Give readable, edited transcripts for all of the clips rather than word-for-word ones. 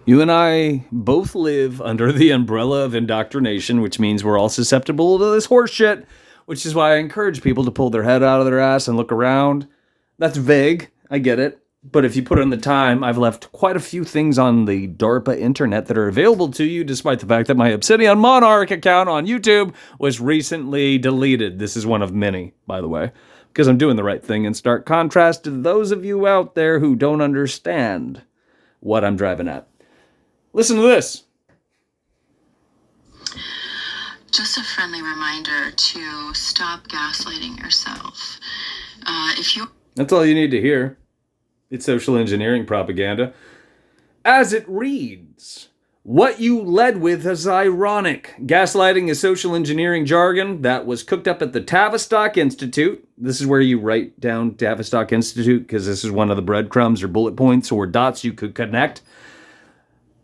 You and I both live under the umbrella of indoctrination, which means we're all susceptible to this horse shit, which is why I encourage people to pull their head out of their ass and look around. That's vague, I get it. But if you put in the time, I've left quite a few things on the DARPA internet that are available to you, despite the fact that my Obsidian Monarch account on YouTube was recently deleted. This is one of many, by the way, because I'm doing the right thing in stark contrast to those of you out there who don't understand what I'm driving at. Listen to this. Just a friendly reminder to stop gaslighting yourself. That's all you need to hear. It's social engineering propaganda. As it reads, what you led with is ironic. Gaslighting is social engineering jargon that was cooked up at the Tavistock Institute. This is where you write down Tavistock Institute because this is one of the breadcrumbs or bullet points or dots you could connect.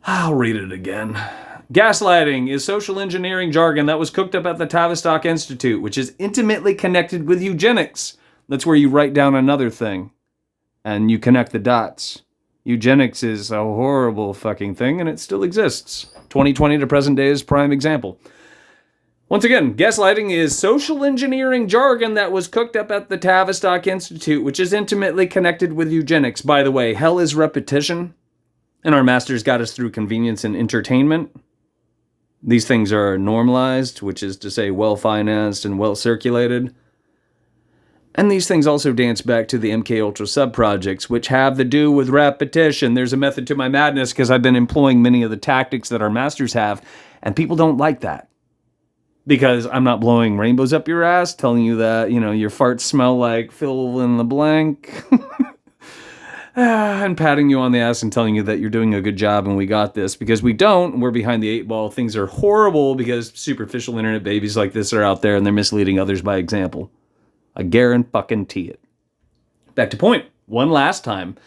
I'll read it again. Gaslighting is social engineering jargon that was cooked up at the Tavistock Institute, which is intimately connected with eugenics. That's where you write down another thing, and you connect the dots. Eugenics is a horrible fucking thing, and it still exists. 2020 to present day is prime example. Once again, gaslighting is social engineering jargon that was cooked up at the Tavistock Institute, which is intimately connected with eugenics. By the way, hell is repetition. And our masters got us through convenience and entertainment. These things are normalized, which is to say well-financed and well-circulated. And these things also dance back to the MK Ultra sub-projects, which have to do with repetition. There's a method to my madness because I've been employing many of the tactics that our masters have, and people don't like that. Because I'm not blowing rainbows up your ass, telling you that, your farts smell like fill in the blank. And patting you on the ass and telling you that you're doing a good job and we got this, because we don't. We're behind the eight ball. Things are horrible because superficial internet babies like this are out there and they're misleading others by example. I guarantee it. Back to point. One last time.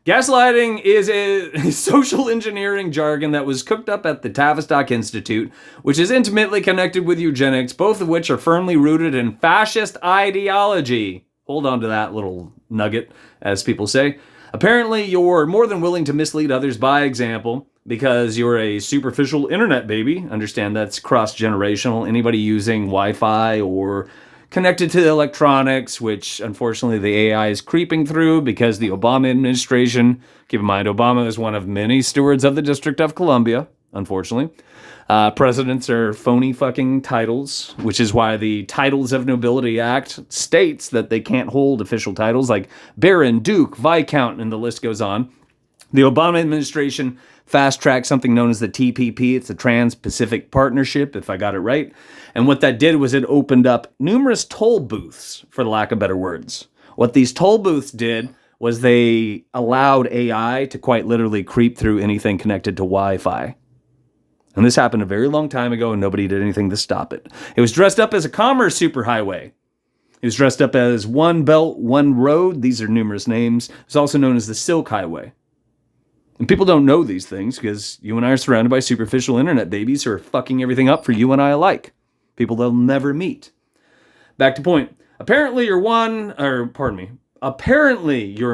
Gaslighting is a social engineering jargon that was cooked up at the Tavistock Institute, which is intimately connected with eugenics, both of which are firmly rooted in fascist ideology. Hold on to that little nugget, as people say. Apparently, you're more than willing to mislead others by example because you're a superficial internet baby. Understand that's cross-generational. Anybody using Wi-Fi or connected to electronics, which unfortunately the AI is creeping through because the Obama administration, keep in mind, Obama is one of many stewards of the District of Columbia, unfortunately. Presidents are phony fucking titles, which is why the Titles of Nobility Act states that they can't hold official titles like Baron, Duke, Viscount, and the list goes on. The Obama administration fast-tracked something known as the TPP. It's the Trans-Pacific Partnership, if I got it right. And what that did was it opened up numerous toll booths, for the lack of better words. What these toll booths did was they allowed AI to quite literally creep through anything connected to Wi-Fi. And this happened a very long time ago, and nobody did anything to stop it. It was dressed up as a commerce superhighway. It was dressed up as One Belt, One Road. These are numerous names. It's also known as the Silk Highway. And people don't know these things because you and I are surrounded by superficial internet babies who are fucking everything up for you and I alike. People they'll never meet. Back to point. Apparently you're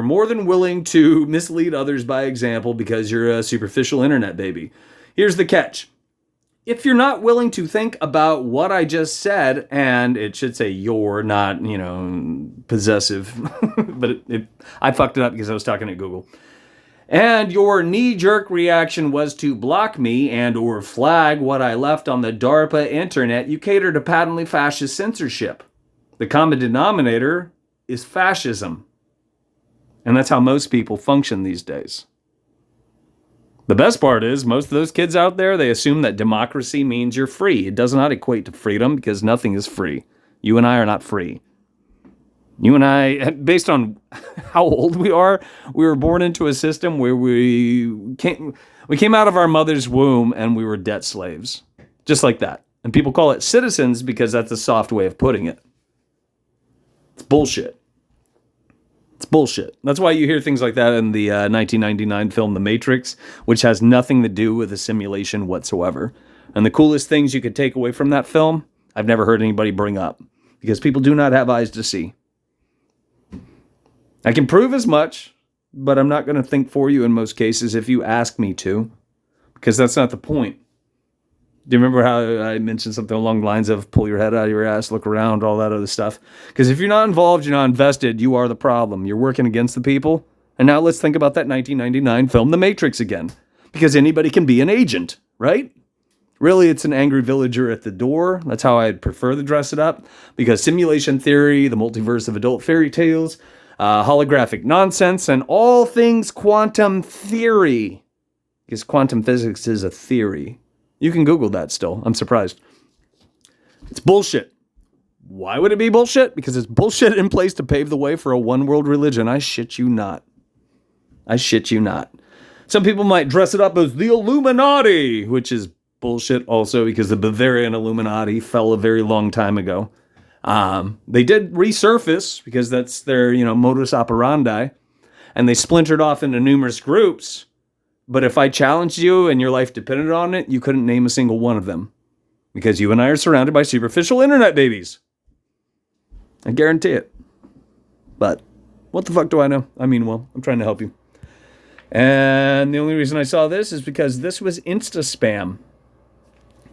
more than willing to mislead others by example because you're a superficial internet baby. Here's the catch. If you're not willing to think about what I just said, and it should say you're not, possessive, but I fucked it up because I was talking to Google. And your knee-jerk reaction was to block me and or flag what I left on the DARPA internet, you cater to patently fascist censorship. The common denominator is fascism. And that's how most people function these days. The best part is, most of those kids out there, they assume that democracy means you're free. It does not equate to freedom because nothing is free. You and I are not free. You and I, based on how old we are, we were born into a system where we came out of our mother's womb and we were debt slaves. Just like that. And people call it citizens because that's a soft way of putting it. It's bullshit. It's bullshit. That's why you hear things like that in the 1999 film The Matrix, which has nothing to do with a simulation whatsoever. And the coolest things you could take away from that film, I've never heard anybody bring up. Because people do not have eyes to see. I can prove as much, but I'm not going to think for you in most cases if you ask me to. because that's not the point. Do you remember how I mentioned something along the lines of pull your head out of your ass, look around, all that other stuff? Because if you're not involved, you're not invested, you are the problem. You're working against the people. And now let's think about that 1999 film, The Matrix, again. Because anybody can be an agent, right? Really, it's an angry villager at the door. That's how I'd prefer to dress it up. Because simulation theory, the multiverse of adult fairy tales, holographic nonsense, and all things quantum theory. Because quantum physics is a theory. You can Google that still. I'm surprised. It's bullshit. Why would it be bullshit? Because it's bullshit in place to pave the way for a one-world religion. I shit you not. I shit you not. Some people might dress it up as the Illuminati, which is bullshit also because the Bavarian Illuminati fell a very long time ago. They did resurface because that's their, modus operandi, and they splintered off into numerous groups. But if I challenged you and your life depended on it, you couldn't name a single one of them. Because you and I are surrounded by superficial internet babies. I guarantee it. But what the fuck do I know? I mean, well, I'm trying to help you. And the only reason I saw this is because this was Insta spam.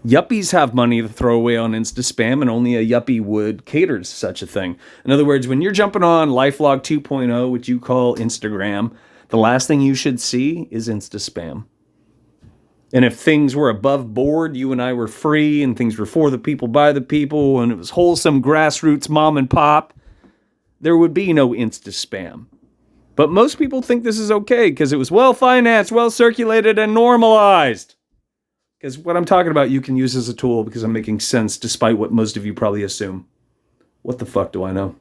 Yuppies have money to throw away on Insta spam, and only a yuppie would cater to such a thing. In other words, when you're jumping on LifeLog 2.0, which you call Instagram, the last thing you should see is Insta spam. And if things were above board, you and I were free, and things were for the people, by the people, and it was wholesome grassroots mom and pop, there would be no Insta spam. But most people think this is okay because it was well-financed, well-circulated, and normalized. Because what I'm talking about, you can use as a tool because I'm making sense despite what most of you probably assume. What the fuck do I know?